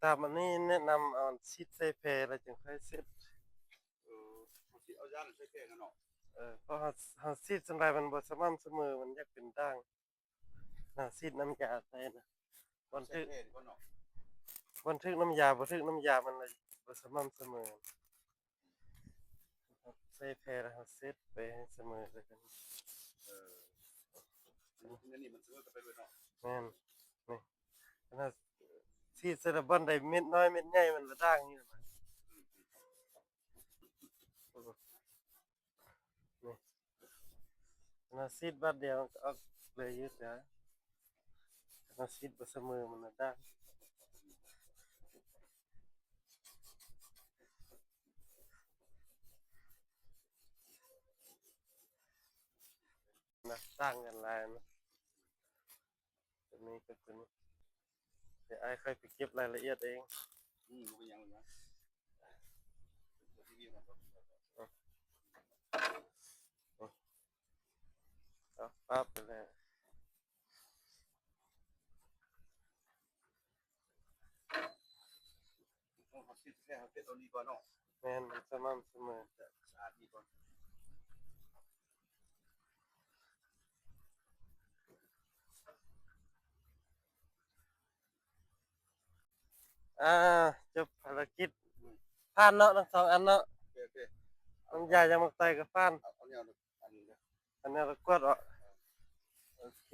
ตามอันนี้แนะนำเอาซีดใส่แพรแล้วจึงค่อยเซ็ตมันสิเอาย่านใส่แค่นั้นเนาะเพราะเฮาซีดจั่งใดมันบ่สม่ำเสมอมันอยากเป็นด่างซีดน้ำยาใส่นะบันใส่ทึกแค่นี่ก่อนเนาะบันทึกน้ำยาบันทึกน้ำยามันเลยบ่สม่ำเสมอใส่แพรแล้วเฮาเซ็ตไปให้เสมอเลยกันเออนี่มันซื้อกันไปด้วยเนาะแม่นนี่ขนาดซีดใส่แล้วบ่อนใดเม็ดน้อยเม็ดใหญ่มันละด่างนี่ล่ะมันนี่ขนาดซีดบัดเดียวมันก็ออกเลยอยู่จ้ะขนาดซีดบ่เสมอมันละด่างนะต่างกันหลายนะตัวนี้กับตัวนี้เดี๋ยวอ้ายค่อยไปเก็บรายละเอียดเองมันเป็นยังไงนะที่นี่มันเอาปั๊บไปเลยต้องเอาซิดแค่เอาเก็บตัวนี้ก่อนเนาะแม่นมันสม่ำเสมอสะอาดนี่ก่อนอ่าจบภารกิจผ่านเนาะทั้งสองอันเนาะโอเคน้ำยายังมักไตกับผ่านเอาเนี่ยอันนี้อันนี้เรากวดออกโอเค